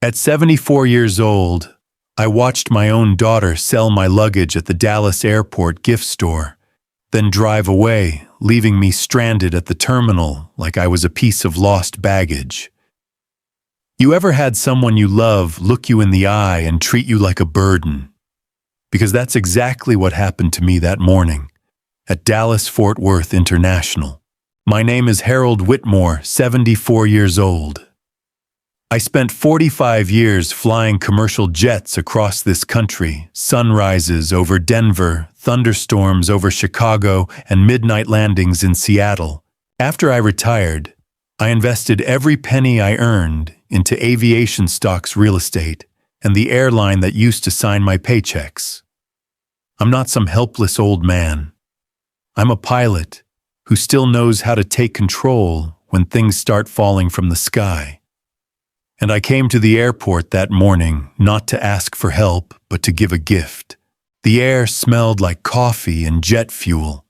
At 74 years old, I watched my own daughter sell my luggage at the Dallas airport gift store, then drive away, leaving me stranded at the terminal like I was a piece of lost baggage. You ever had someone you love look you in the eye and treat you like a burden? Because that's exactly what happened to me that morning at Dallas-Fort Worth International. My name is Harold Whitmore, 74 years old. I spent 45 years flying commercial jets across this country, sunrises over Denver, thunderstorms over Chicago, and midnight landings in Seattle. After I retired, I invested every penny I earned into aviation stocks, real estate, and the airline that used to sign my paychecks. I'm not some helpless old man. I'm a pilot who still knows how to take control when things start falling from the sky. And I came to the airport that morning not to ask for help, but to give a gift. The air smelled like coffee and jet fuel.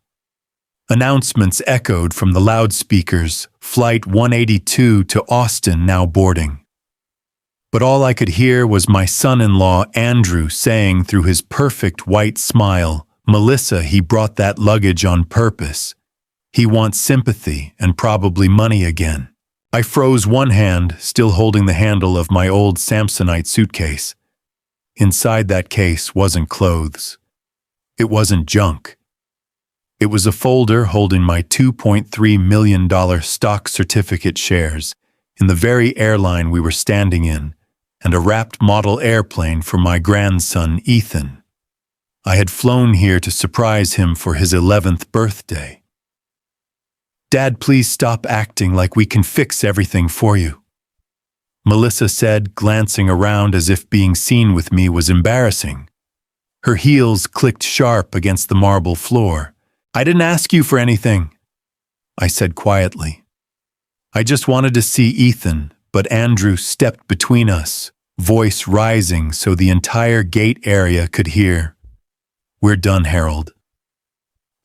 Announcements echoed from the loudspeakers, Flight 182 to Austin now boarding. But all I could hear was my son-in-law Andrew saying through his perfect white smile, "Melissa, he brought that luggage on purpose. He wants sympathy and probably money again." I froze, one hand still holding the handle of my old Samsonite suitcase. Inside that case wasn't clothes. It wasn't junk. It was a folder holding my $2.3 million stock certificate shares in the very airline we were standing in, and a wrapped model airplane for my grandson Ethan. I had flown here to surprise him for his 11th birthday. "Dad, please stop acting like we can fix everything for you," Melissa said, glancing around as if being seen with me was embarrassing. Her heels clicked sharp against the marble floor. "I didn't ask you for anything," I said quietly. "I just wanted to see Ethan," but Andrew stepped between us, voice rising so the entire gate area could hear. "We're done, Harold.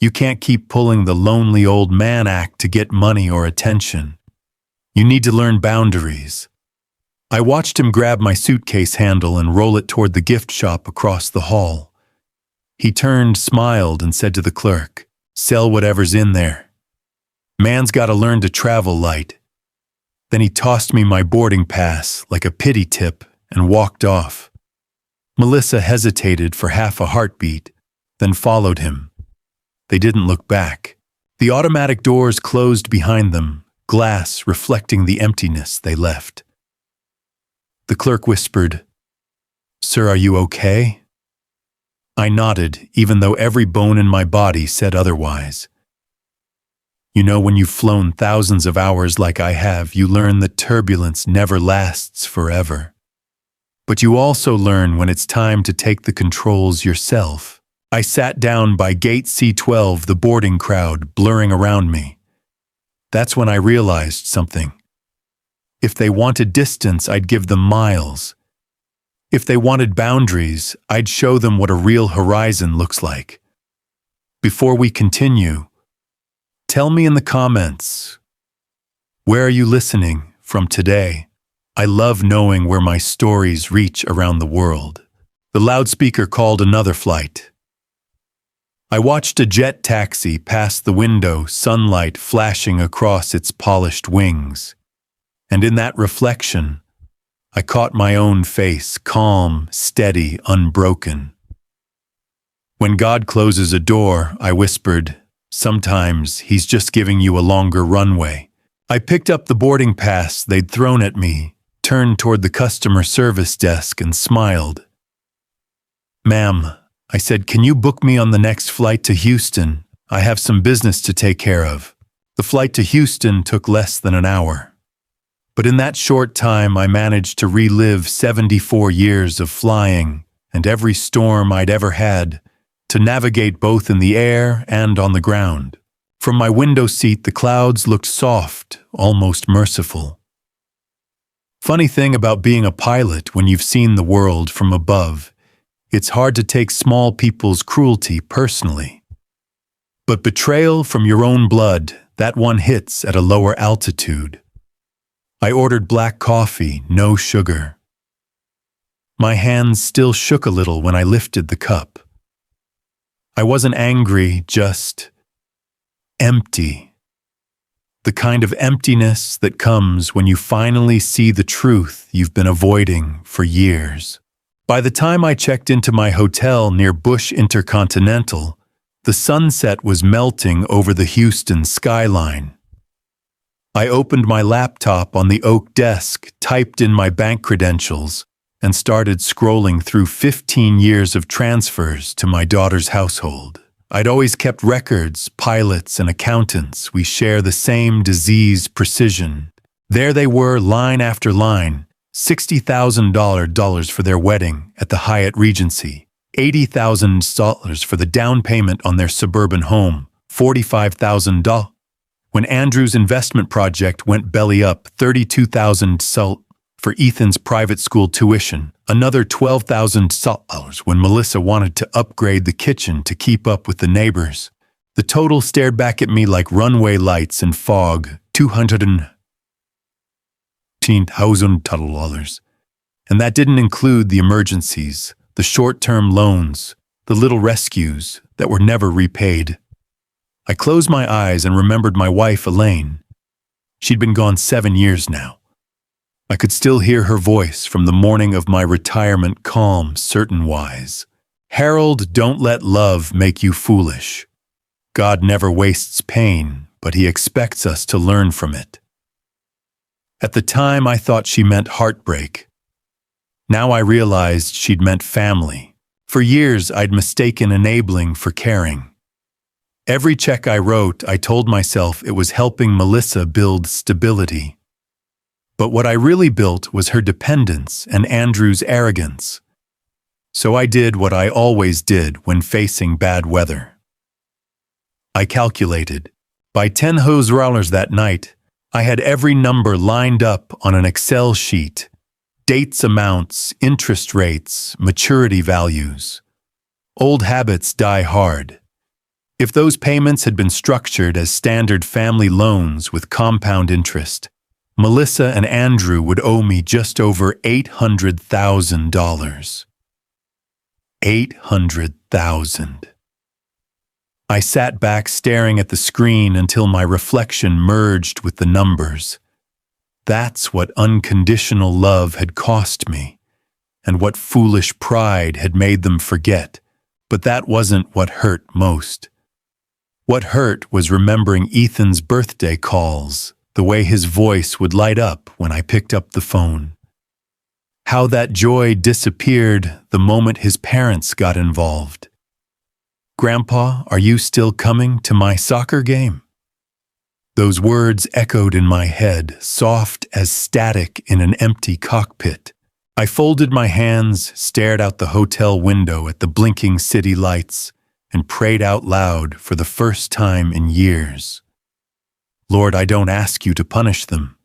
You can't keep pulling the lonely old man act to get money or attention. You need to learn boundaries." I watched him grab my suitcase handle and roll it toward the gift shop across the hall. He turned, smiled, and said to the clerk, "Sell whatever's in there. Man's got to learn to travel light." Then he tossed me my boarding pass like a pity tip and walked off. Melissa hesitated for half a heartbeat, then followed him. They didn't look back. The automatic doors closed behind them, glass reflecting the emptiness they left. The clerk whispered, "Sir, are you okay?" I nodded, even though every bone in my body said otherwise. You know, when you've flown thousands of hours like I have, you learn that turbulence never lasts forever. But you also learn when it's time to take the controls yourself. I sat down by gate C12, the boarding crowd blurring around me. That's when I realized something. If they wanted distance, I'd give them miles. If they wanted boundaries, I'd show them what a real horizon looks like. Before we continue, tell me in the comments, where are you listening from today? I love knowing where my stories reach around the world. The loudspeaker called another flight. I watched a jet taxi pass the window, sunlight flashing across its polished wings. And in that reflection, I caught my own face, calm, steady, unbroken. "When God closes a door," I whispered, "sometimes He's just giving you a longer runway." I picked up the boarding pass they'd thrown at me, turned toward the customer service desk and smiled. "Ma'am," I said, "can you book me on the next flight to Houston? I have some business to take care of." The flight to Houston took less than an hour. But in that short time, I managed to relive 74 years of flying and every storm I'd ever had, to navigate both in the air and on the ground. From my window seat, the clouds looked soft, almost merciful. Funny thing about being a pilot, when you've seen the world from above, it's hard to take small people's cruelty personally. But betrayal from your own blood, that one hits at a lower altitude. I ordered black coffee, no sugar. My hands still shook a little when I lifted the cup. I wasn't angry, just empty. The kind of emptiness that comes when you finally see the truth you've been avoiding for years. By the time I checked into my hotel near Bush Intercontinental, the sunset was melting over the Houston skyline. I opened my laptop on the oak desk, typed in my bank credentials, and started scrolling through 15 years of transfers to my daughter's household. I'd always kept records, pilots, and accountants. We share the same disease precision. There they were, line after line. $60,000 for their wedding at the Hyatt Regency, $80,000 for the down payment on their suburban home, $45,000. When Andrew's investment project went belly up, $32,000 for Ethan's private school tuition, another $12,000 when Melissa wanted to upgrade the kitchen to keep up with the neighbors. The total stared back at me like runway lights and fog, $210,000. And that didn't include the emergencies, the short-term loans, the little rescues that were never repaid. I closed my eyes and remembered my wife, Elaine. She'd been gone 7 years now. I could still hear her voice from the morning of my retirement, calm, certain wise. Harold, don't let love make you foolish. God never wastes pain, but He expects us to learn from it. At the time, I thought she meant heartbreak. Now I realized she'd meant family. For years, I'd mistaken enabling for caring. Every check I wrote, I told myself it was helping Melissa build stability. But what I really built was her dependence and Andrew's arrogance. So I did what I always did when facing bad weather. I calculated. By $10,000 that night, I had every number lined up on an Excel sheet. Dates, amounts, interest rates, maturity values. Old habits die hard. If those payments had been structured as standard family loans with compound interest, Melissa and Andrew would owe me just over $800,000. $800,000. I sat back staring at the screen until my reflection merged with the numbers. That's what unconditional love had cost me, and what foolish pride had made them forget. But that wasn't what hurt most. What hurt was remembering Ethan's birthday calls, the way his voice would light up when I picked up the phone. How that joy disappeared the moment his parents got involved. "Grandpa, are you still coming to my soccer game?" Those words echoed in my head, soft as static in an empty cockpit. I folded my hands, stared out the hotel window at the blinking city lights, and prayed out loud for the first time in years. Lord, I don't ask you to punish them.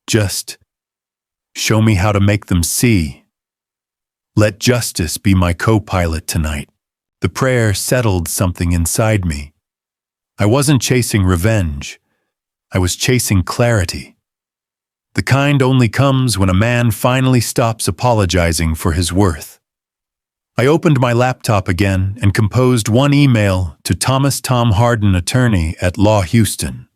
Just show me how to make them see. Let justice be my co-pilot tonight. The prayer settled something inside me. I wasn't chasing revenge. I was chasing clarity. The kind only comes when a man finally stops apologizing for his worth. I opened my laptop again and composed one email to Thomas Tom Harden, attorney at Law Houston.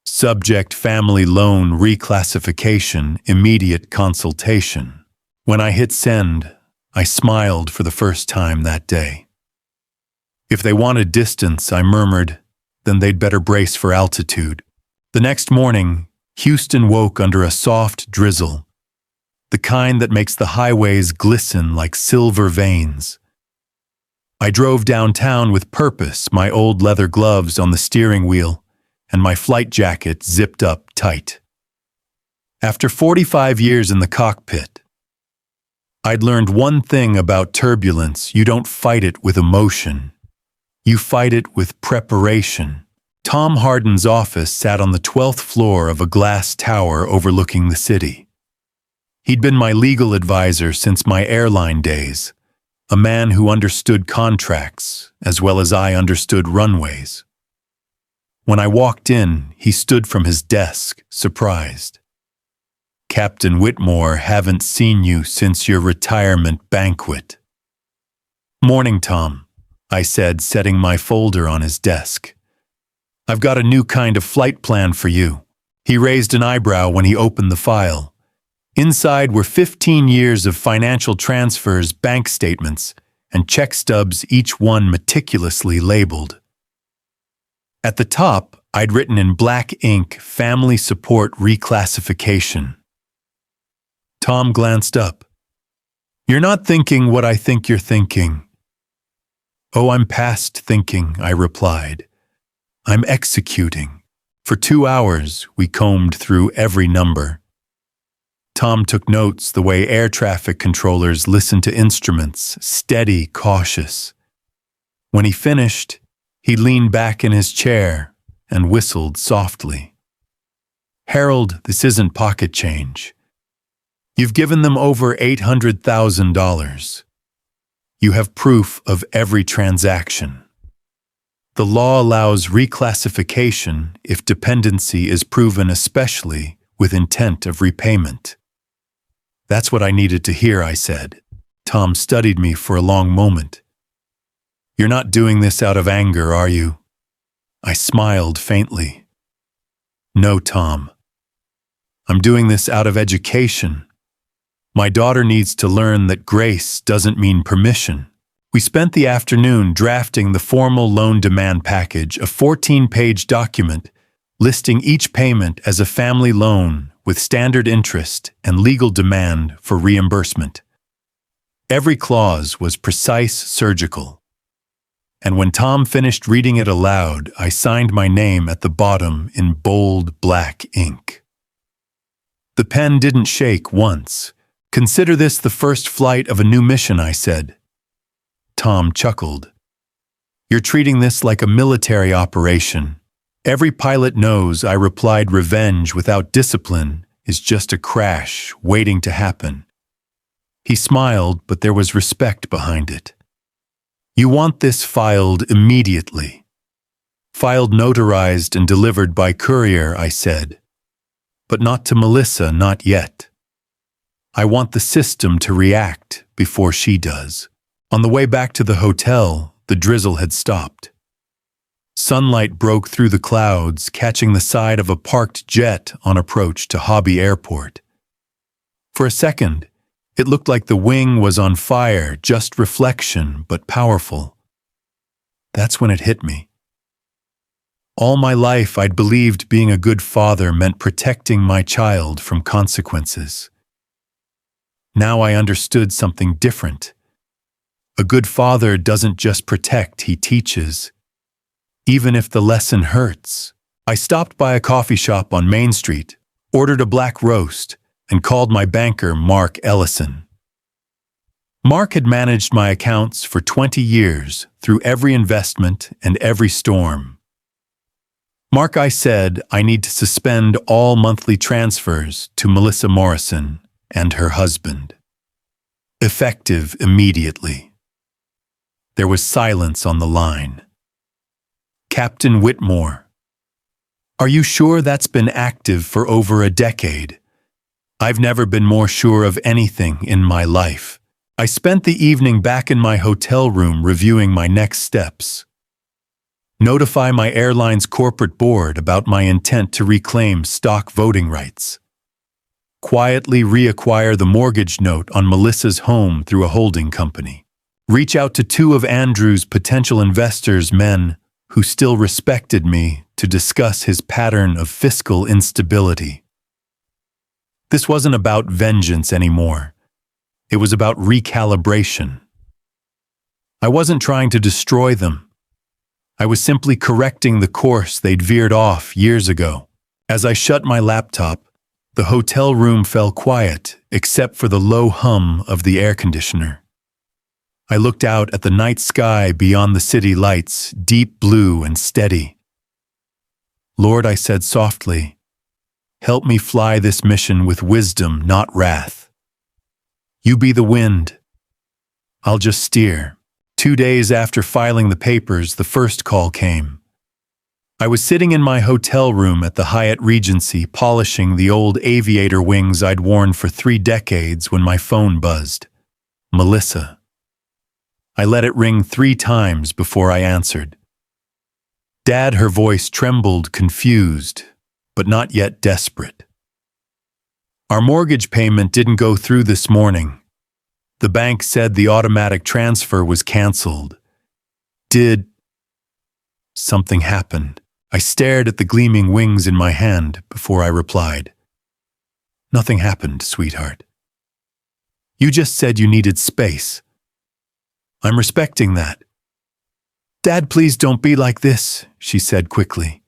Subject: family loan reclassification, immediate consultation. When I hit send, I smiled for the first time that day. If they wanted distance, I murmured, then they'd better brace for altitude. The next morning, Houston woke under a soft drizzle, the kind that makes the highways glisten like silver veins. I drove downtown with purpose, my old leather gloves on the steering wheel and my flight jacket zipped up tight. After 45 years in the cockpit, I'd learned one thing about turbulence: you don't fight it with emotion. You fight it with preparation. Tom Harden's office sat on the 12th floor of a glass tower overlooking the city. He'd been my legal advisor since my airline days, a man who understood contracts as well as I understood runways. When I walked in, he stood from his desk, surprised. Captain Whitmore, haven't seen you since your retirement banquet." "Morning, Tom," I said, setting my folder on his desk. "I've got a new kind of flight plan for you." He raised an eyebrow when he opened the file. Inside were 15 years of financial transfers, bank statements, and check stubs, each one meticulously labeled. At the top, I'd written in black ink, "Family Support Reclassification." Tom glanced up. "You're not thinking what I think you're thinking." "Oh, I'm past thinking," I replied. "I'm executing." For 2 hours, we combed through every number. Tom took notes the way air traffic controllers listen to instruments, steady, cautious. When he finished, he leaned back in his chair and whistled softly. "Harold, this isn't pocket change. You've given them over $800,000. You have proof of every transaction. The law allows reclassification if dependency is proven, especially with intent of repayment." "That's what I needed to hear," I said. Tom studied me for a long moment. "You're not doing this out of anger, are you?" I smiled faintly. "No, Tom. I'm doing this out of education. My daughter needs to learn that grace doesn't mean permission." We spent the afternoon drafting the formal loan demand package, a 14-page document listing each payment as a family loan with standard interest and legal demand for reimbursement. Every clause was precise, surgical. And when Tom finished reading it aloud, I signed my name at the bottom in bold black ink. The pen didn't shake once. "Consider this the first flight of a new mission," I said. Tom chuckled. "You're treating this like a military operation. Every pilot knows," I replied, "revenge without discipline is just a crash waiting to happen." He smiled, but there was respect behind it. "You want this filed immediately." "Filed, notarized, and delivered by courier," I said. "But not to Melissa, not yet. I want the system to react before she does." On the way back to the hotel, the drizzle had stopped. Sunlight broke through the clouds, catching the side of a parked jet on approach to Hobby Airport. For a second, it looked like the wing was on fire, just reflection, but powerful. That's when it hit me. All my life, I'd believed being a good father meant protecting my child from consequences. Now I understood something different. A good father doesn't just protect, he teaches. Even if the lesson hurts. I stopped by a coffee shop on Main Street, ordered a black roast, and called my banker, Mark Ellison. Mark had managed my accounts for 20 years, through every investment and every storm. "Mark," I said, "I need to suspend all monthly transfers to Melissa Morrison and her husband. Effective immediately." There was silence on the line. "Captain Whitmore, are you sure that's been active for over a decade?" "I've never been more sure of anything in my life." I spent the evening back in my hotel room reviewing my next steps. Notify my airline's corporate board about my intent to reclaim stock voting rights. Quietly reacquire the mortgage note on Melissa's home through a holding company. Reach out to 2 of Andrew's potential investors, men who still respected me, to discuss his pattern of fiscal instability. This wasn't about vengeance anymore. It was about recalibration. I wasn't trying to destroy them. I was simply correcting the course they'd veered off years ago. As I shut my laptop, the hotel room fell quiet, except for the low hum of the air conditioner. I looked out at the night sky beyond the city lights, deep blue and steady. "Lord," I said softly, "help me fly this mission with wisdom, not wrath. You be the wind. I'll just steer." 2 days after filing the papers, the first call came. I was sitting in my hotel room at the Hyatt Regency polishing the old aviator wings I'd worn for 3 decades when my phone buzzed. Melissa. I let it ring 3 times before I answered. Dad, her voice trembled, confused, but not yet desperate. Our mortgage payment didn't go through this morning. The bank said the automatic transfer was canceled. Did something happen? I stared at the gleaming wings in my hand before I replied. Nothing happened, sweetheart. You just said you needed space. I'm respecting that. Dad, please don't be like this, she said quickly.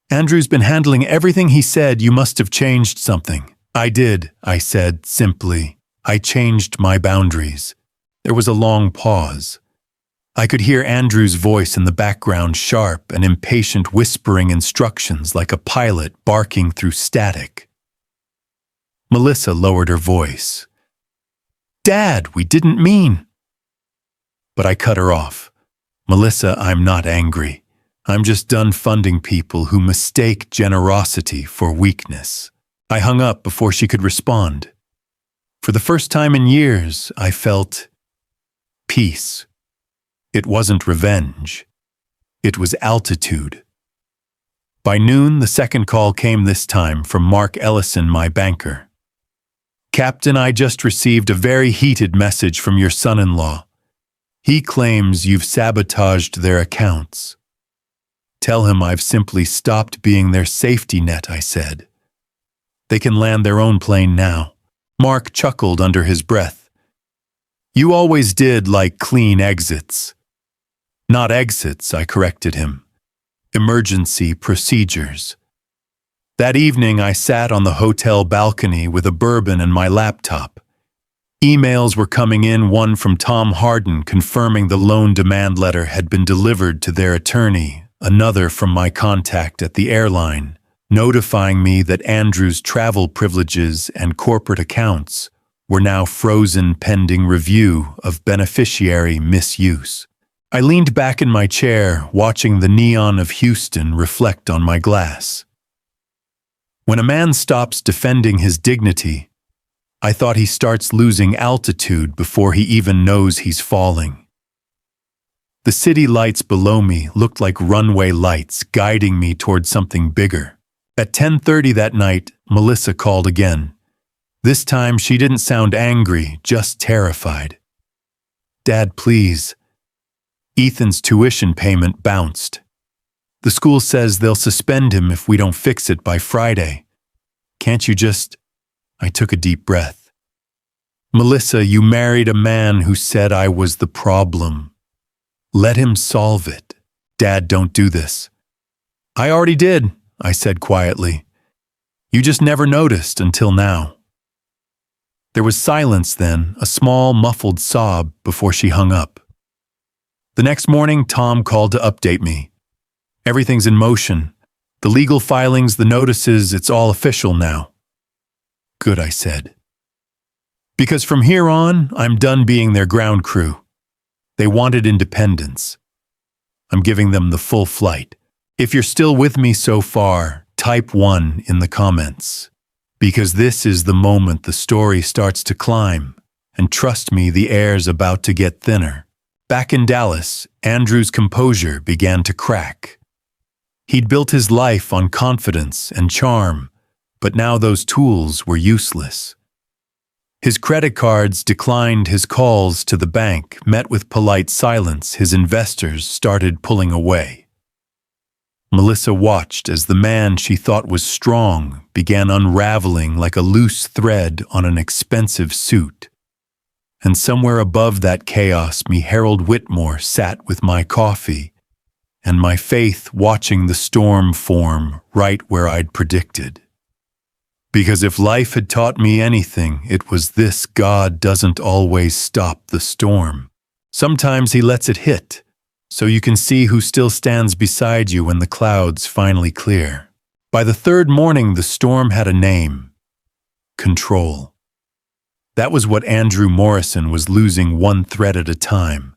Andrew's been handling everything he said. You must have changed something. I did, I said simply. I changed my boundaries. There was a long pause. I could hear Andrew's voice in the background, sharp and impatient, whispering instructions like a pilot barking through static. Melissa lowered her voice. Dad, we didn't mean. But I cut her off. Melissa, I'm not angry. I'm just done funding people who mistake generosity for weakness. I hung up before she could respond. For the first time in years, I felt peace. It wasn't revenge. It was altitude. By noon, the second call came, this time from Mark Ellison, my banker. Captain, I just received a very heated message from your son-in-law. He claims you've sabotaged their accounts. Tell him I've simply stopped being their safety net, I said. They can land their own plane now. Mark chuckled under his breath. You always did like clean exits. Not exits, I corrected him. Emergency procedures. That evening, I sat on the hotel balcony with a bourbon and my laptop. Emails were coming in, one from Tom Harden confirming the loan demand letter had been delivered to their attorney, another from my contact at the airline, notifying me that Andrew's travel privileges and corporate accounts were now frozen pending review of beneficiary misuse. I leaned back in my chair, watching the neon of Houston reflect on my glass. When a man stops defending his dignity, I thought he starts losing altitude before he even knows he's falling. The city lights below me looked like runway lights guiding me toward something bigger. At 10:30 that night, Melissa called again. This time she didn't sound angry, just terrified. Dad, please. Ethan's tuition payment bounced. The school says they'll suspend him if we don't fix it by Friday. Can't you just... I took a deep breath. Melissa, you married a man who said I was the problem. Let him solve it. Dad, don't do this. I already did, I said quietly. You just never noticed until now. There was silence then, a small, muffled sob before she hung up. The next morning, Tom called to update me. Everything's in motion. The legal filings, the notices, it's all official now. Good, I said. Because from here on, I'm done being their ground crew. They wanted independence. I'm giving them the full flight. If you're still with me so far, type 1 in the comments. Because this is the moment the story starts to climb. And trust me, the air's about to get thinner. Back in Dallas, Andrew's composure began to crack. He'd built his life on confidence and charm, but now those tools were useless. His credit cards declined his calls to the bank, met with polite silence. His investors started pulling away. Melissa watched as the man she thought was strong began unraveling like a loose thread on an expensive suit. And somewhere above that chaos, me, Harold Whitmore, sat with my coffee and my faith, watching the storm form right where I'd predicted. Because if life had taught me anything, it was this: God doesn't always stop the storm. Sometimes he lets it hit, so you can see who still stands beside you when the clouds finally clear. By the third morning, the storm had a name: control. That was what Andrew Morrison was losing, one thread at a time,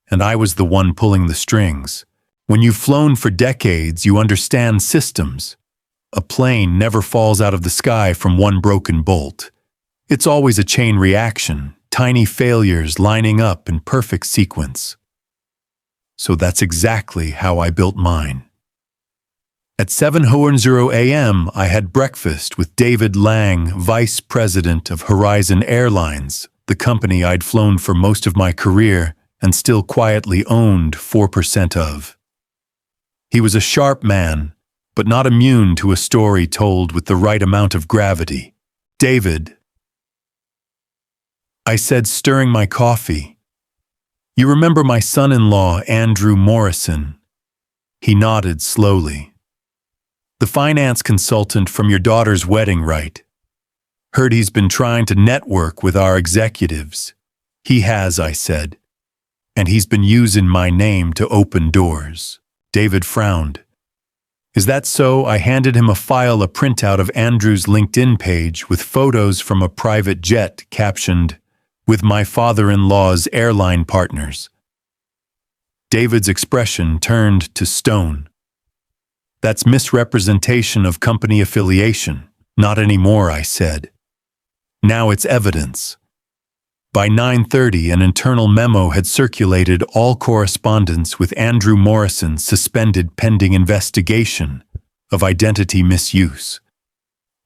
and I was the one pulling the strings. When you've flown for decades, you understand systems. A plane never falls out of the sky from one broken bolt. It's always a chain reaction, tiny failures lining up in perfect sequence. So that's exactly how I built mine. At 7:00 a.m., I had breakfast with David Lang, Vice President of Horizon Airlines, the company I'd flown for most of my career and still quietly owned 4% of. He was a sharp man, but not immune to a story told with the right amount of gravity. "David," I said, stirring my coffee, "you remember my son-in-law, Andrew Morrison?" He nodded slowly. "The finance consultant from your daughter's wedding, right? Heard he's been trying to network with our executives." "He has," I said, "and he's been using my name to open doors." David frowned. "Is that so?" I handed him a printout of Andrew's LinkedIn page with photos from a private jet captioned, "With my father-in-law's airline partners." David's expression turned to stone. "That's misrepresentation of company affiliation." "Not anymore," I said. "Now it's evidence." By 9:30, an internal memo had circulated all correspondence with Andrew Morrison suspended pending investigation of identity misuse.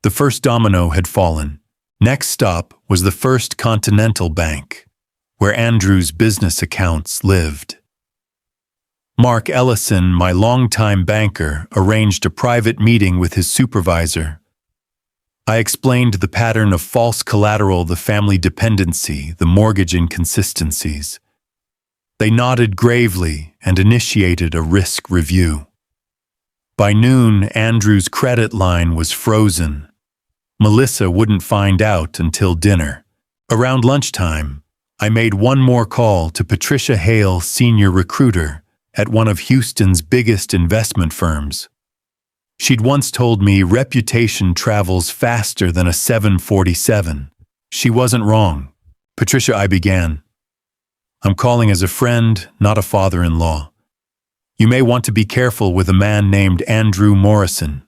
The first domino had fallen. Next stop was the First Continental Bank, where Andrew's business accounts lived. Mark Ellison, my longtime banker, arranged a private meeting with his supervisor. I explained the pattern of false collateral, the family dependency, the mortgage inconsistencies. They nodded gravely and initiated a risk review. By noon, Andrew's credit line was frozen. Melissa wouldn't find out until dinner. Around lunchtime, I made one more call to Patricia Hale, senior recruiter at one of Houston's biggest investment firms. She'd once told me reputation travels faster than a 747. She wasn't wrong. "Patricia," I began, "I'm calling as a friend, not a father-in-law. You may want to be careful with a man named Andrew Morrison.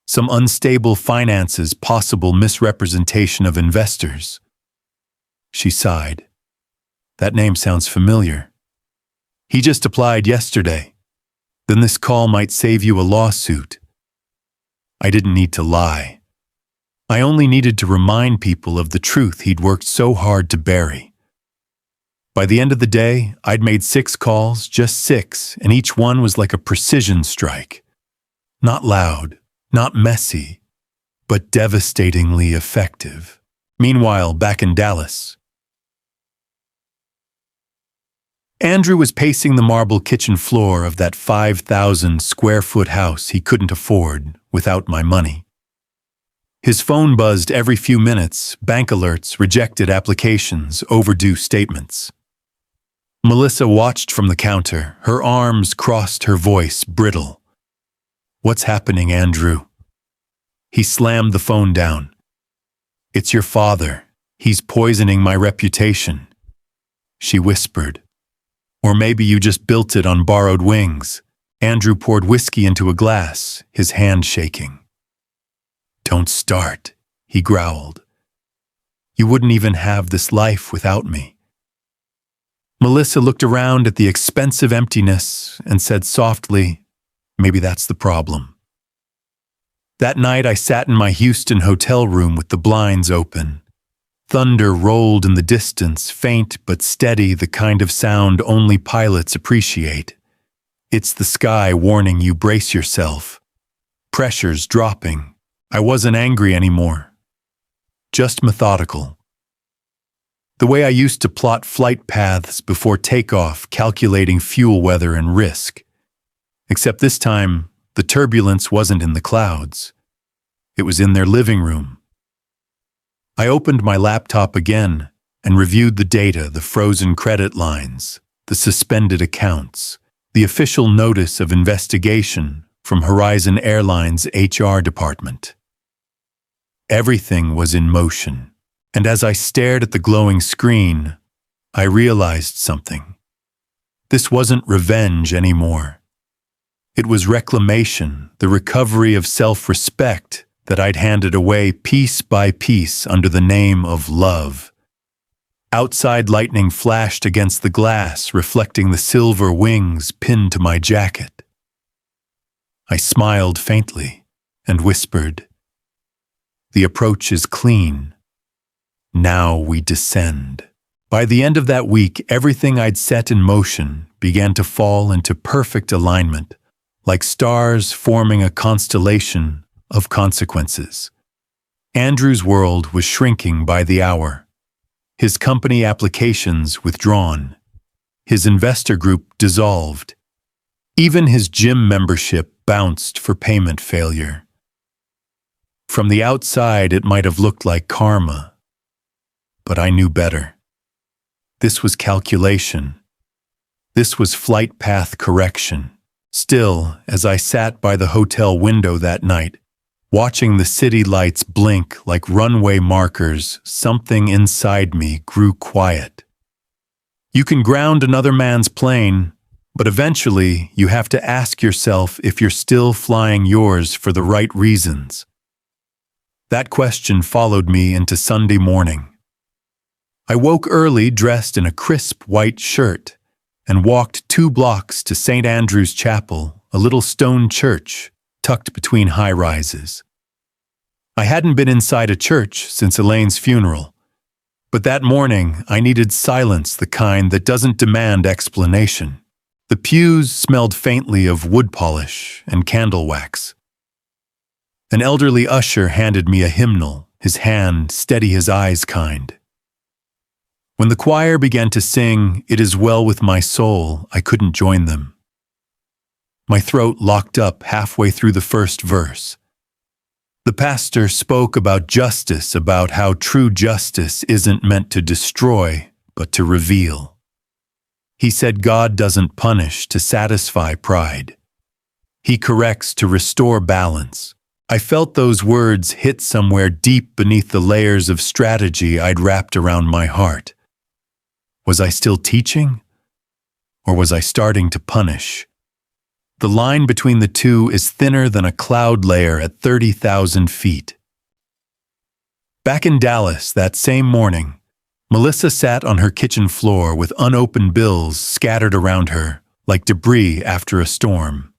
Some unstable finances, possible misrepresentation of investors." She sighed. "That name sounds familiar. He just applied yesterday. Then this call might save you a lawsuit." I didn't need to lie. I only needed to remind people of the truth he'd worked so hard to bury. By the end of the day, I'd made 6 calls, just 6, and each one was like a precision strike. Not loud, not messy, but devastatingly effective. Meanwhile, back in Dallas, Andrew was pacing the marble kitchen floor of that 5,000-square-foot house he couldn't afford without my money. His phone buzzed every few minutes, bank alerts, rejected applications, overdue statements. Melissa watched from the counter, her arms crossed, her voice brittle. "What's happening, Andrew?" He slammed the phone down. "It's your father. He's poisoning my reputation." She whispered. "Or maybe you just built it on borrowed wings." Andrew poured whiskey into a glass, his hand shaking. "Don't start," he growled. "You wouldn't even have this life without me." Melissa looked around at the expensive emptiness and said softly, "Maybe that's the problem." That night I sat in my Houston hotel room with the blinds open. Thunder rolled in the distance, faint but steady, the kind of sound only pilots appreciate. It's the sky warning you, brace yourself. Pressure's dropping. I wasn't angry anymore. Just methodical. The way I used to plot flight paths before takeoff, calculating fuel weather and risk. Except this time, the turbulence wasn't in the clouds. It was in their living room. I opened my laptop again and reviewed the data, the frozen credit lines, the suspended accounts, the official notice of investigation from Horizon Airline's HR department. Everything was in motion, and as I stared at the glowing screen, I realized something. This wasn't revenge anymore. It was reclamation, the recovery of self-respect that I'd handed away piece by piece under the name of love. Outside lightning flashed against the glass, reflecting the silver wings pinned to my jacket. I smiled faintly and whispered, "The approach is clean. Now we descend." By the end of that week, everything I'd set in motion began to fall into perfect alignment, like stars forming a constellation of consequences. Andrew's world was shrinking by the hour. His company applications withdrawn. His investor group dissolved. Even his gym membership bounced for payment failure. From the outside, it might have looked like karma, but I knew better. This was calculation. This was flight path correction. Still, as I sat by the hotel window that night, watching the city lights blink like runway markers, something inside me grew quiet. You can ground another man's plane, but eventually you have to ask yourself if you're still flying yours for the right reasons. That question followed me into Sunday morning. I woke early dressed in a crisp white shirt and walked 2 blocks to St. Andrew's Chapel, a little stone church tucked between high-rises. I hadn't been inside a church since Elaine's funeral, but that morning I needed silence, the kind that doesn't demand explanation. The pews smelled faintly of wood polish and candle wax. An elderly usher handed me a hymnal, his hand steady, his eyes kind. When the choir began to sing, "It is well with my soul," I couldn't join them. My throat locked up halfway through the first verse. The pastor spoke about justice, about how true justice isn't meant to destroy, but to reveal. He said God doesn't punish to satisfy pride. He corrects to restore balance. I felt those words hit somewhere deep beneath the layers of strategy I'd wrapped around my heart. Was I still teaching? Or was I starting to punish? The line between the two is thinner than a cloud layer at 30,000 feet. Back in Dallas that same morning, Melissa sat on her kitchen floor with unopened bills scattered around her like debris after a storm.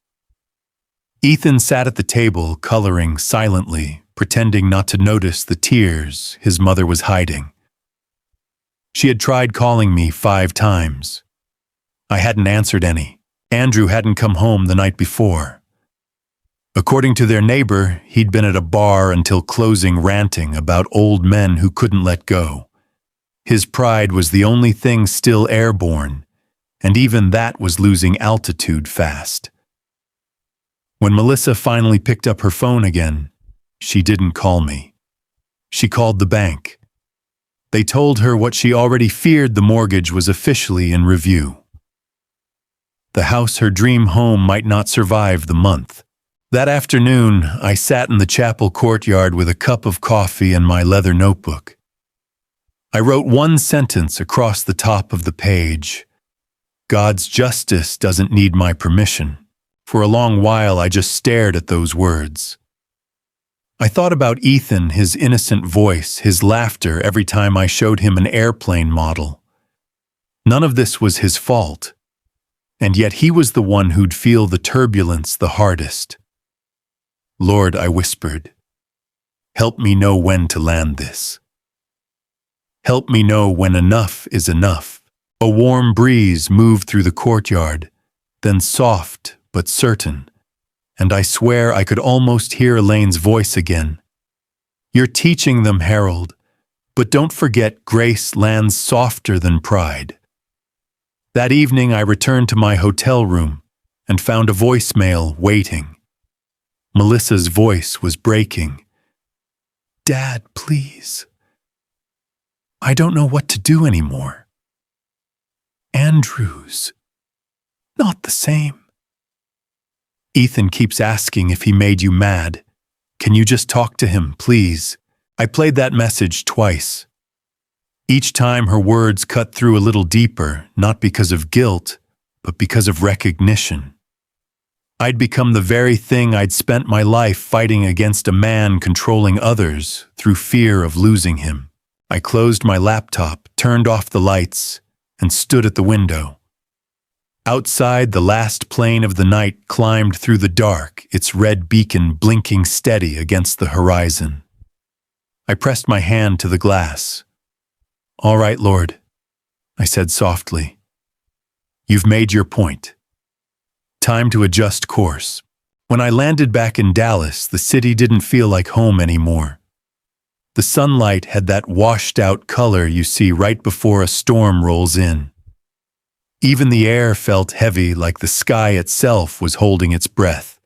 Ethan sat at the table coloring silently, pretending not to notice the tears his mother was hiding. She had tried calling me 5 times. I hadn't answered any. Andrew hadn't come home the night before. According to their neighbor, he'd been at a bar until closing, ranting about old men who couldn't let go. His pride was the only thing still airborne, and even that was losing altitude fast. When Melissa finally picked up her phone again, she didn't call me. She called the bank. They told her what she already feared: the mortgage was officially in review. The house, her dream home, might not survive the month. That afternoon, I sat in the chapel courtyard with a cup of coffee and my leather notebook. I wrote one sentence across the top of the page: God's justice doesn't need my permission. For a long while, I just stared at those words. I thought about Ethan, his innocent voice, his laughter every time I showed him an airplane model. None of this was his fault, and yet he was the one who'd feel the turbulence the hardest. "Lord," I whispered, "help me know when to land this. Help me know when enough is enough." A warm breeze moved through the courtyard, then soft but certain, and I swear I could almost hear Elaine's voice again. "You're teaching them, Harold, but don't forget grace lands softer than pride." That evening I returned to my hotel room and found a voicemail waiting. Melissa's voice was breaking. "Dad, please. I don't know what to do anymore. Andrew's not the same. Ethan keeps asking if he made you mad. Can you just talk to him, please?" I played that message twice. Each time her words cut through a little deeper, not because of guilt, but because of recognition. I'd become the very thing I'd spent my life fighting against, a man controlling others through fear of losing him. I closed my laptop, turned off the lights, and stood at the window. Outside, the last plane of the night climbed through the dark, its red beacon blinking steady against the horizon. I pressed my hand to the glass. "All right, Lord," I said softly. "You've made your point. Time to adjust course." When I landed back in Dallas, the city didn't feel like home anymore. The sunlight had that washed-out color you see right before a storm rolls in. Even the air felt heavy, like the sky itself was holding its breath.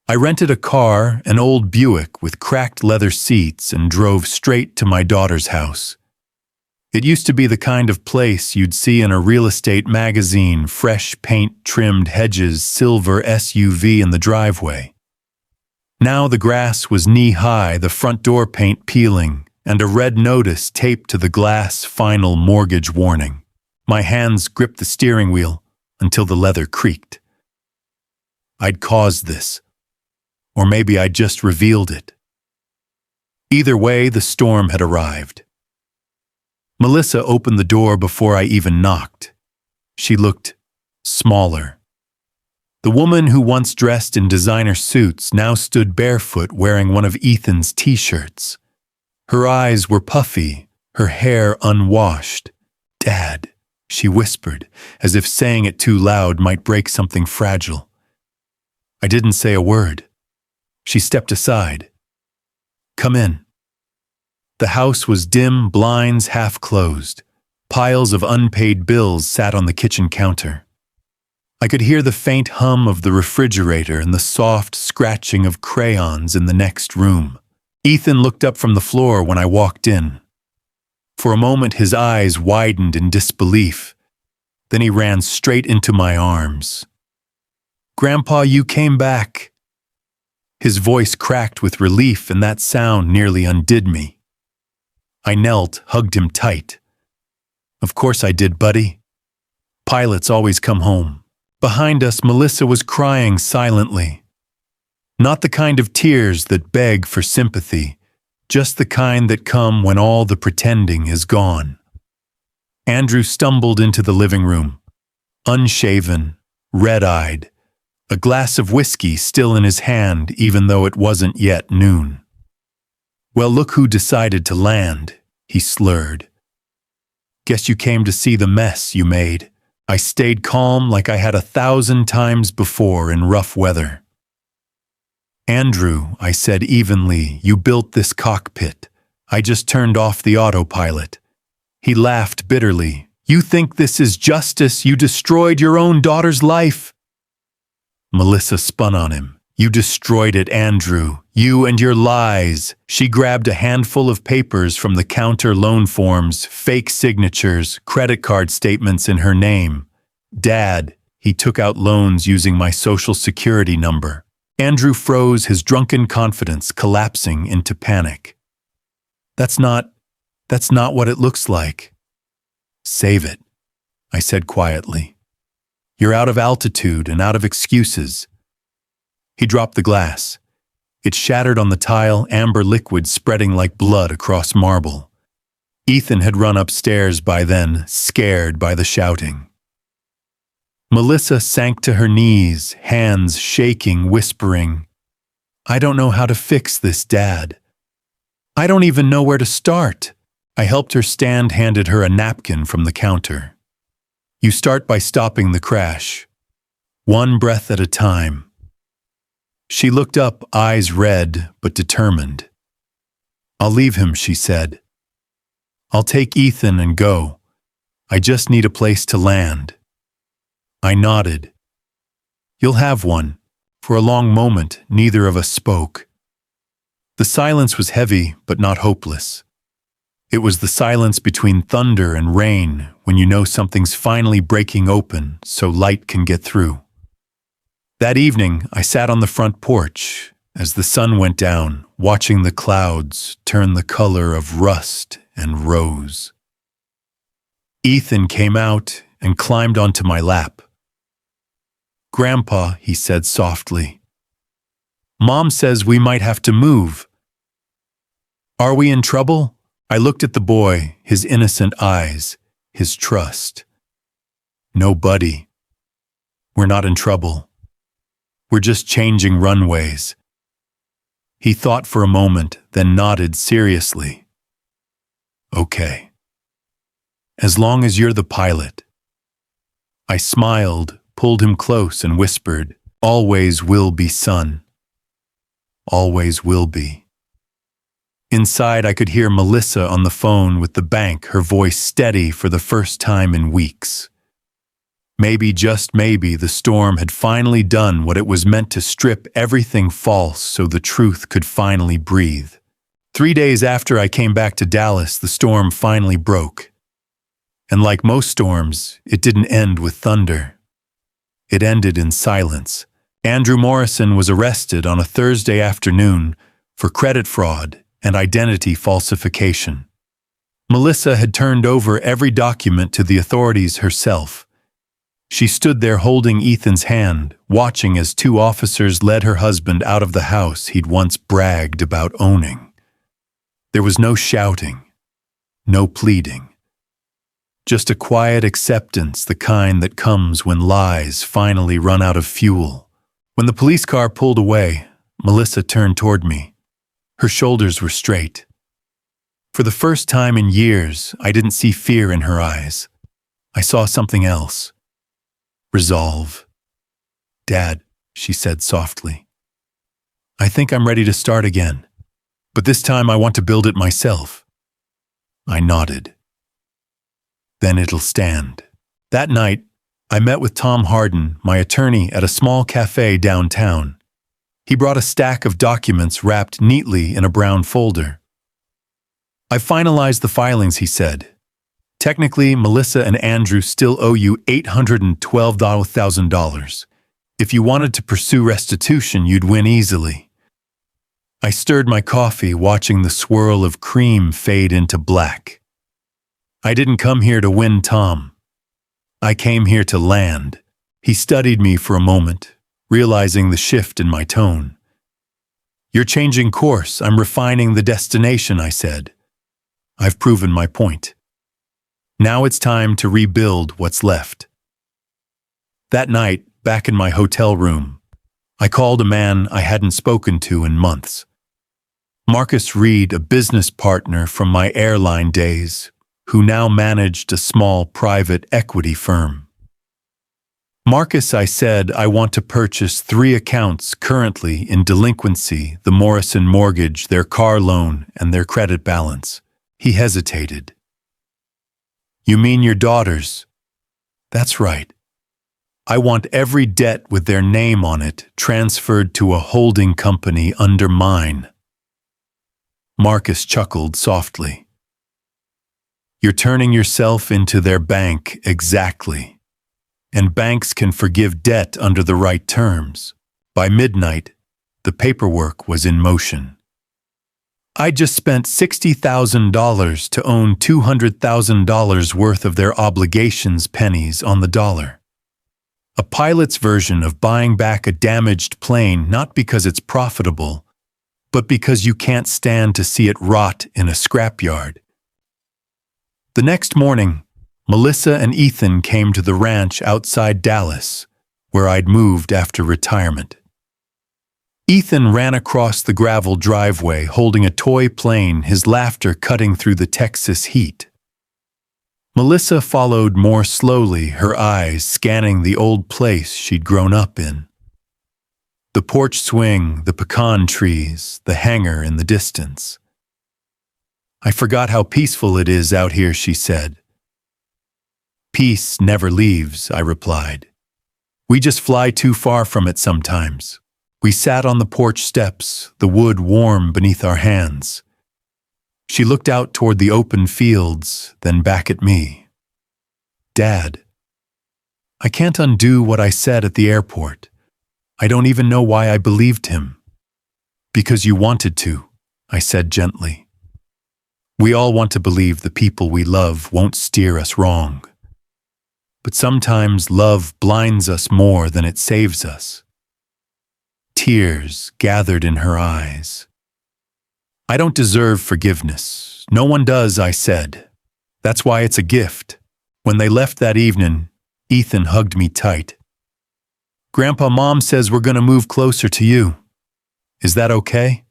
I rented a car, an old Buick with cracked leather seats, and drove straight to my daughter's house. It used to be the kind of place you'd see in a real estate magazine: fresh paint, trimmed hedges, silver SUV in the driveway. Now the grass was knee-high, the front door paint peeling, and a red notice taped to the glass: final mortgage warning. My hands gripped the steering wheel until the leather creaked. I'd caused this. Or maybe I'd just revealed it. Either way, the storm had arrived. Melissa opened the door before I even knocked. She looked smaller. The woman who once dressed in designer suits now stood barefoot, wearing one of Ethan's t-shirts. Her eyes were puffy, her hair unwashed. "Dad," she whispered, as if saying it too loud might break something fragile. I didn't say a word. She stepped aside. "Come in." The house was dim, blinds half closed. Piles of unpaid bills sat on the kitchen counter. I could hear the faint hum of the refrigerator and the soft scratching of crayons in the next room. Ethan looked up from the floor when I walked in. For a moment, his eyes widened in disbelief. Then he ran straight into my arms. "Grandpa, you came back." His voice cracked with relief, and that sound nearly undid me. I knelt, hugged him tight. "Of course I did, buddy. Pilots always come home." Behind us, Melissa was crying silently. Not the kind of tears that beg for sympathy, just the kind that come when all the pretending is gone. Andrew stumbled into the living room, unshaven, red-eyed, a glass of whiskey still in his hand even though it wasn't yet noon. "Well, look who decided to land," he slurred. "Guess you came to see the mess you made." I stayed calm like I had 1,000 times before in rough weather. "Andrew," I said evenly, "you built this cockpit. I just turned off the autopilot." He laughed bitterly. "You think this is justice? You destroyed your own daughter's life." Melissa spun on him. "You destroyed it, Andrew. You and your lies." She grabbed a handful of papers from the counter: loan forms, fake signatures, credit card statements in her name. "Dad," he took out loans using my social security number. Andrew froze, his drunken confidence collapsing into panic. That's not what it looks like." "Save it," I said quietly. "You're out of altitude and out of excuses." He dropped the glass. It shattered on the tile, amber liquid spreading like blood across marble. Ethan had run upstairs by then, scared by the shouting. Melissa sank to her knees, hands shaking, whispering, "I don't know how to fix this, Dad. I don't even know where to start." I helped her stand, handed her a napkin from the counter. "You start by stopping the crash. One breath at a time." She looked up, eyes red but determined. "I'll leave him," she said. "I'll take Ethan and go. I just need a place to land." I nodded. "You'll have one." For a long moment, neither of us spoke. The silence was heavy but not hopeless. It was the silence between thunder and rain, when you know something's finally breaking open so light can get through. That evening, I sat on the front porch as the sun went down, watching the clouds turn the color of rust and rose. Ethan came out and climbed onto my lap. "Grandpa," he said softly, "Mom says we might have to move." "Are we in trouble?" I looked at the boy, his innocent eyes, his trust. "No, buddy. We're not in trouble. We're just changing runways." He thought for a moment, then nodded seriously. "Okay. As long as you're the pilot." I smiled, pulled him close, and whispered, "Always will be, son. Always will be." Inside, I could hear Melissa on the phone with the bank, her voice steady for the first time in weeks. Maybe, just maybe, the storm had finally done what it was meant to: strip everything false so the truth could finally breathe. 3 days after I came back to Dallas, the storm finally broke. And like most storms, it didn't end with thunder. It ended in silence. Andrew Morrison was arrested on a Thursday afternoon for credit fraud and identity falsification. Melissa had turned over every document to the authorities herself. She stood there holding Ethan's hand, watching as 2 officers led her husband out of the house he'd once bragged about owning. There was no shouting, no pleading. Just a quiet acceptance, the kind that comes when lies finally run out of fuel. When the police car pulled away, Melissa turned toward me. Her shoulders were straight. For the first time in years, I didn't see fear in her eyes. I saw something else. Resolve. "Dad," she said softly, "I think I'm ready to start again. But this time I want to build it myself." I nodded. "Then it'll stand." That night, I met with Tom Harden, my attorney, at a small cafe downtown. He brought a stack of documents wrapped neatly in a brown folder. "I finalized the filings," he said. "Technically, Melissa and Andrew still owe you $812,000. If you wanted to pursue restitution, you'd win easily." I stirred my coffee, watching the swirl of cream fade into black. "I didn't come here to win, Tom. I came here to land." He studied me for a moment, realizing the shift in my tone. "You're changing course. I'm refining the destination," I said. "I've proven my point. Now it's time to rebuild what's left." That night, back in my hotel room, I called a man I hadn't spoken to in months. Marcus Reed, a business partner from my airline days, who now managed a small private equity firm. "Marcus," I said, "I want to purchase 3 accounts currently in delinquency: the Morrison mortgage, their car loan, and their credit balance." He hesitated. "You mean your daughters?" "That's right. I want every debt with their name on it transferred to a holding company under mine." Marcus chuckled softly. "You're turning yourself into their bank." "Exactly. And banks can forgive debt under the right terms." By midnight, the paperwork was in motion. I just spent $60,000 to own $200,000 worth of their obligations, pennies on the dollar. A pilot's version of buying back a damaged plane, not because it's profitable, but because you can't stand to see it rot in a scrapyard. The next morning, Melissa and Ethan came to the ranch outside Dallas, where I'd moved after retirement. Ethan ran across the gravel driveway holding a toy plane, his laughter cutting through the Texas heat. Melissa followed more slowly, her eyes scanning the old place she'd grown up in. The porch swing, the pecan trees, the hangar in the distance. "I forgot how peaceful it is out here," she said. "Peace never leaves," I replied. "We just fly too far from it sometimes." We sat on the porch steps, the wood warm beneath our hands. She looked out toward the open fields, then back at me. "Dad, I can't undo what I said at the airport. I don't even know why I believed him." "Because you wanted to," I said gently. "We all want to believe the people we love won't steer us wrong." but sometimes love blinds us more than it saves us. Tears gathered in her eyes. I don't deserve forgiveness. No one does, I said. That's why it's a gift. When they left that evening, Ethan hugged me tight. Grandpa, Mom says we're going to move closer to you. Is that okay?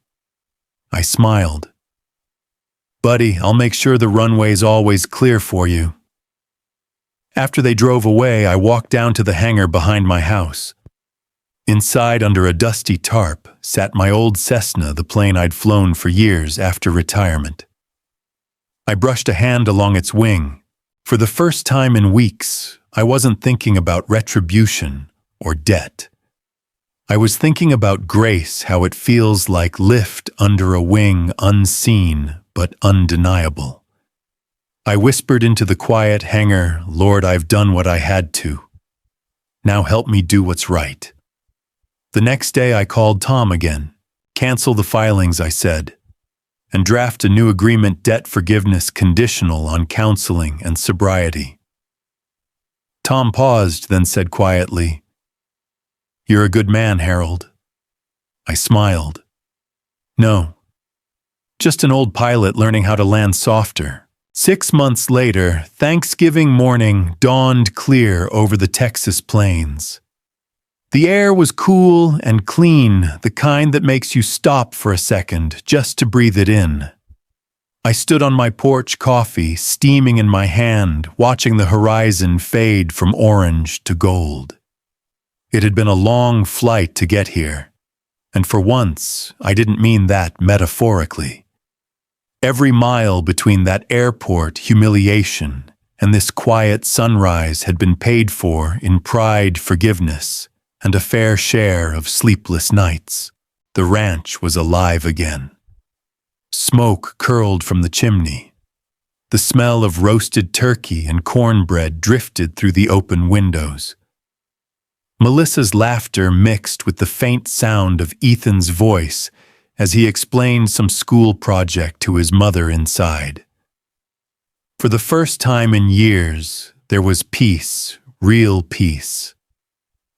I smiled. Buddy, I'll make sure the runway's always clear for you. After they drove away, I walked down to the hangar behind my house. Inside, under a dusty tarp, sat my old Cessna, the plane I'd flown for years after retirement. I brushed a hand along its wing. For the first time in weeks, I wasn't thinking about retribution or debt. I was thinking about grace, how it feels like lift under a wing, unseen but undeniable. I whispered into the quiet hangar, Lord, I've done what I had to. Now help me do what's right. The next day I called Tom again. Cancel the filings, I said, and draft a new agreement, debt forgiveness conditional on counseling and sobriety. Tom paused, then said quietly, You're a good man, Harold. I smiled. No, just an old pilot learning how to land softer. 6 months later, Thanksgiving morning dawned clear over the Texas plains. The air was cool and clean, the kind that makes you stop for a second just to breathe it in. I stood on my porch, coffee steaming in my hand, watching the horizon fade from orange to gold. It had been a long flight to get here, and for once, I didn't mean that metaphorically. Every mile between that airport humiliation and this quiet sunrise had been paid for in pride, forgiveness, and a fair share of sleepless nights. The ranch was alive again. Smoke curled from the chimney. The smell of roasted turkey and cornbread drifted through the open windows. Melissa's laughter mixed with the faint sound of Ethan's voice as he explained some school project to his mother inside. For the first time in years, there was peace, real peace.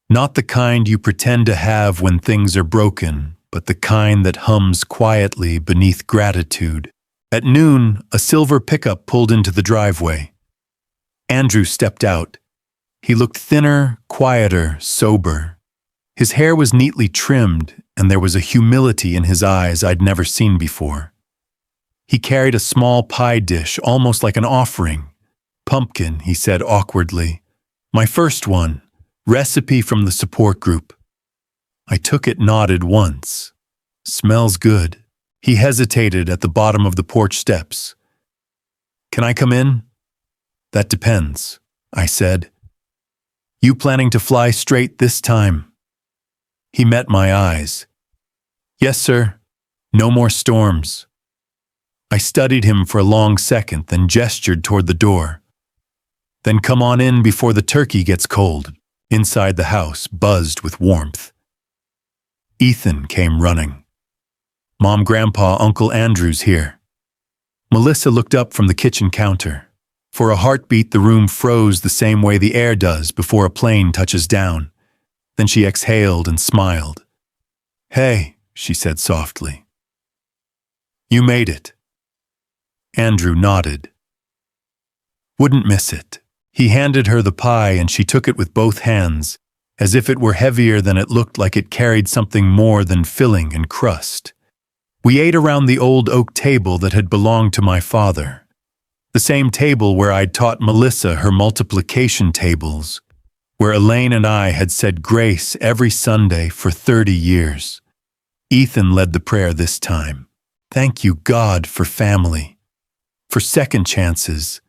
Not the kind you pretend to have when things are broken, but the kind that hums quietly beneath gratitude. At noon, a silver pickup pulled into the driveway. Andrew stepped out. He looked thinner, quieter, sober. His hair was neatly trimmed, and there was a humility in his eyes I'd never seen before. He carried a small pie dish, almost like an offering. Pumpkin, he said awkwardly. My first one. Recipe from the support group. I took it, nodded once. Smells good. He hesitated at the bottom of the porch steps. Can I come in? That depends, I said. You planning to fly straight this time? He met my eyes. Yes, sir. No more storms. I studied him for a long second, then gestured toward the door. Then come on in before the turkey gets cold. Inside the house buzzed with warmth. Ethan came running. Mom, Grandpa, Uncle Andrew's here. Melissa looked up from the kitchen counter. For a heartbeat, the room froze the same way the air does before a plane touches down. Then she exhaled and smiled. Hey, she said softly. You made it. Andrew nodded. Wouldn't miss it. He handed her the pie and she took it with both hands, as if it were heavier than it looked like it carried something more than filling and crust. We ate around the old oak table that had belonged to my father. The same table where I'd taught Melissa her multiplication tables, where Elaine and I had said grace every Sunday for 30 years. Ethan led the prayer this time. Thank you, God, for family, for second chances,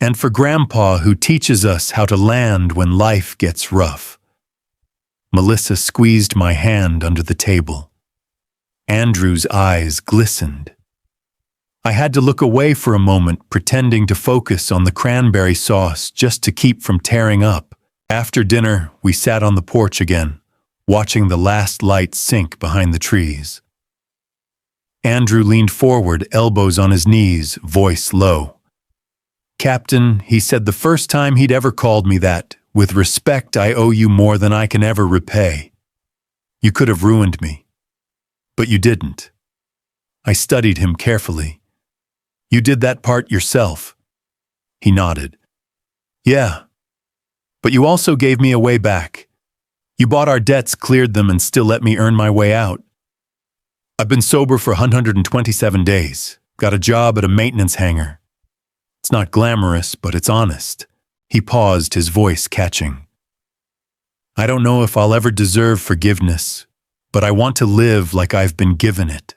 and for Grandpa who teaches us how to land when life gets rough. Melissa squeezed my hand under the table. Andrew's eyes glistened. I had to look away for a moment, pretending to focus on the cranberry sauce just to keep from tearing up. After dinner, we sat on the porch again, watching the last light sink behind the trees. Andrew leaned forward, elbows on his knees, voice low. Captain, he said the first time he'd ever called me that, with respect I owe you more than I can ever repay. You could have ruined me. But you didn't. I studied him carefully. You did that part yourself. He nodded. Yeah. But you also gave me a way back. You bought our debts, cleared them, and still let me earn my way out. I've been sober for 127 days. Got a job at a maintenance hangar. It's not glamorous, but it's honest. He paused, his voice catching. I don't know if I'll ever deserve forgiveness, but I want to live like I've been given it.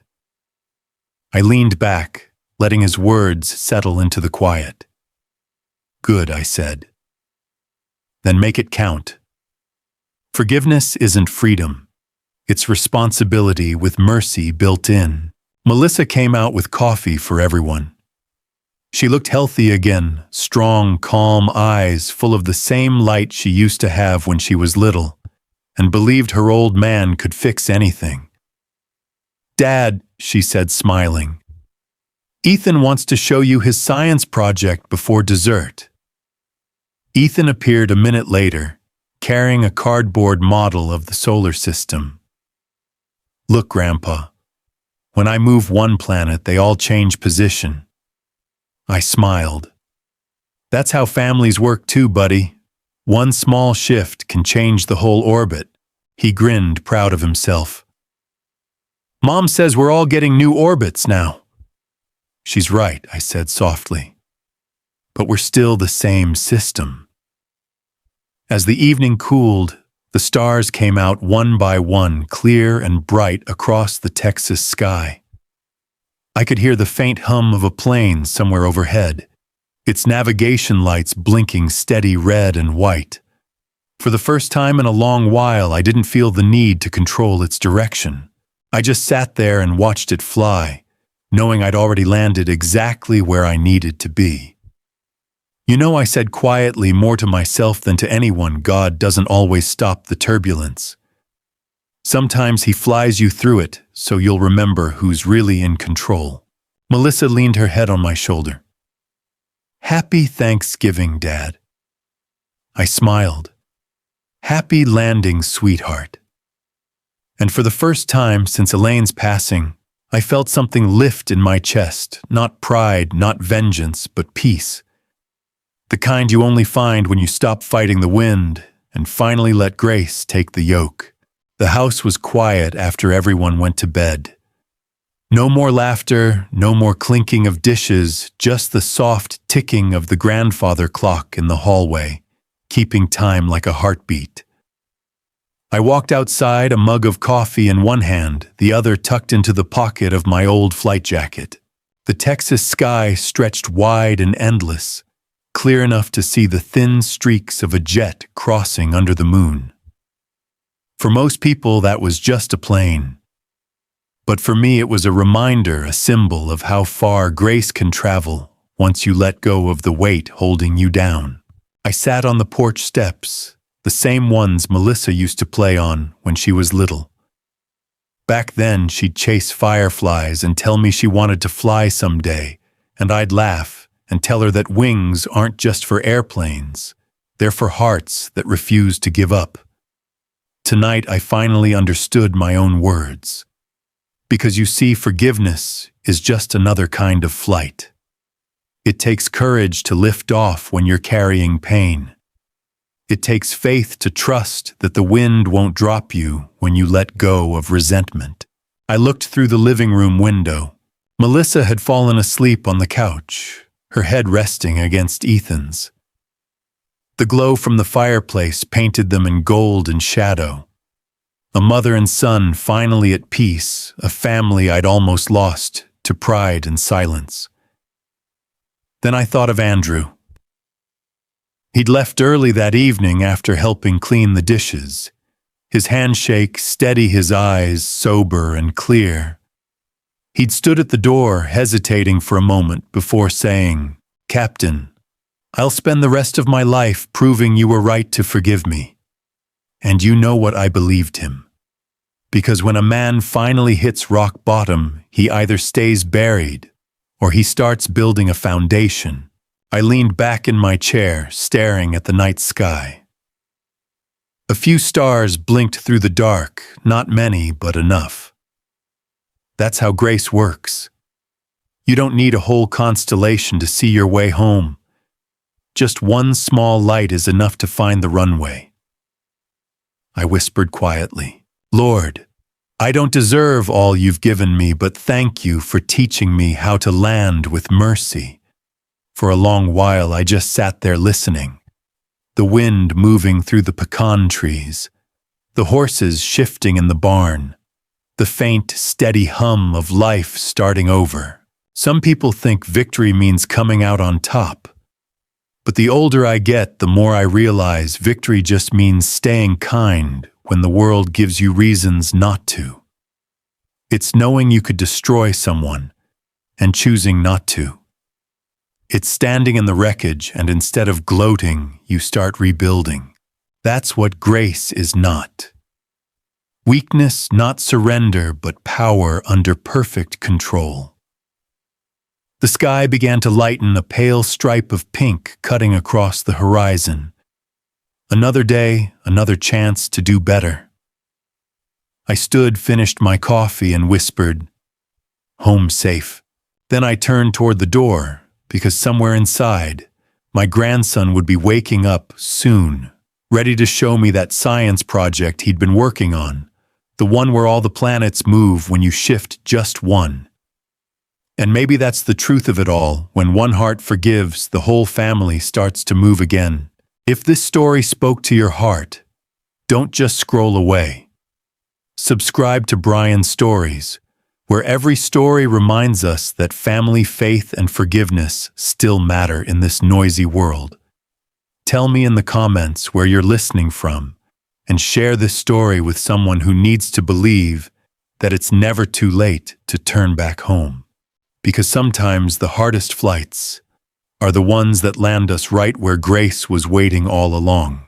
I leaned back, letting his words settle into the quiet. Good, I said. Then make it count. Forgiveness isn't freedom. It's responsibility with mercy built in. Melissa came out with coffee for everyone. She looked healthy again, strong, calm eyes full of the same light she used to have when she was little, and believed her old man could fix anything. Dad, she said, smiling, Ethan wants to show you his science project before dessert. Ethan appeared a minute later, carrying a cardboard model of the solar system. Look, Grandpa, when I move one planet, they all change position. I smiled. That's how families work too, buddy. One small shift can change the whole orbit. He grinned, proud of himself. Mom says we're all getting new orbits now. She's right, I said softly. But we're still the same system. As the evening cooled, the stars came out one by one, clear and bright across the Texas sky. I could hear the faint hum of a plane somewhere overhead, its navigation lights blinking steady red and white. For the first time in a long while, I didn't feel the need to control its direction. I just sat there and watched it fly, knowing I'd already landed exactly where I needed to be. You know, I said quietly, more to myself than to anyone, God doesn't always stop the turbulence. Sometimes he flies you through it, so you'll remember who's really in control. Melissa leaned her head on my shoulder. Happy Thanksgiving, Dad. I smiled. Happy landing, sweetheart. And for the first time since Elaine's passing, I felt something lift in my chest, not pride, not vengeance, but peace. The kind you only find when you stop fighting the wind and finally let grace take the yoke. The house was quiet after everyone went to bed. No more laughter, no more clinking of dishes, just the soft ticking of the grandfather clock in the hallway, keeping time like a heartbeat. I walked outside, a mug of coffee in one hand, the other tucked into the pocket of my old flight jacket. The Texas sky stretched wide and endless, clear enough to see the thin streaks of a jet crossing under the moon. For most people, that was just a plane. But for me, it was a reminder, a symbol of how far grace can travel once you let go of the weight holding you down. I sat on the porch steps, the same ones Melissa used to play on when she was little. Back then, she'd chase fireflies and tell me she wanted to fly someday, and I'd laugh and tell her that wings aren't just for airplanes, they're for hearts that refuse to give up. Tonight, I finally understood my own words. Because you see, forgiveness is just another kind of flight. It takes courage to lift off when you're carrying pain. It takes faith to trust that the wind won't drop you when you let go of resentment. I looked through the living room window. Melissa had fallen asleep on the couch, her head resting against Ethan's. The glow from the fireplace painted them in gold and shadow. A mother and son finally at peace, a family I'd almost lost to pride and silence. Then I thought of Andrew. He'd left early that evening after helping clean the dishes. His handshake steady, his eyes sober and clear. He'd stood at the door, hesitating for a moment before saying, "Captain, I'll spend the rest of my life proving you were right to forgive me." And you know what, I believed him. Because when a man finally hits rock bottom, he either stays buried or he starts building a foundation. I leaned back in my chair, staring at the night sky. A few stars blinked through the dark, not many, but enough. That's how grace works. You don't need a whole constellation to see your way home. Just one small light is enough to find the runway. I whispered quietly, Lord, I don't deserve all you've given me, but thank you for teaching me how to land with mercy. For a long while I just sat there listening. The wind moving through the pecan trees, the horses shifting in the barn, the faint, steady hum of life starting over. Some people think victory means coming out on top. But the older I get, the more I realize victory just means staying kind when the world gives you reasons not to. It's knowing you could destroy someone and choosing not to. It's standing in the wreckage and instead of gloating, you start rebuilding. That's what grace is not. Weakness, not surrender, but power under perfect control. The sky began to lighten, a pale stripe of pink cutting across the horizon. Another day, another chance to do better. I stood, finished my coffee, and whispered, "Home safe." Then I turned toward the door, because somewhere inside, my grandson would be waking up soon, ready to show me that science project he'd been working on, the one where all the planets move when you shift just one. And maybe that's the truth of it all. When one heart forgives, the whole family starts to move again. If this story spoke to your heart, don't just scroll away. Subscribe to Brian Stories, where every story reminds us that family, faith, and forgiveness still matter in this noisy world. Tell me in the comments where you're listening from, and share this story with someone who needs to believe that it's never too late to turn back home. Because sometimes the hardest flights are the ones that land us right where grace was waiting all along.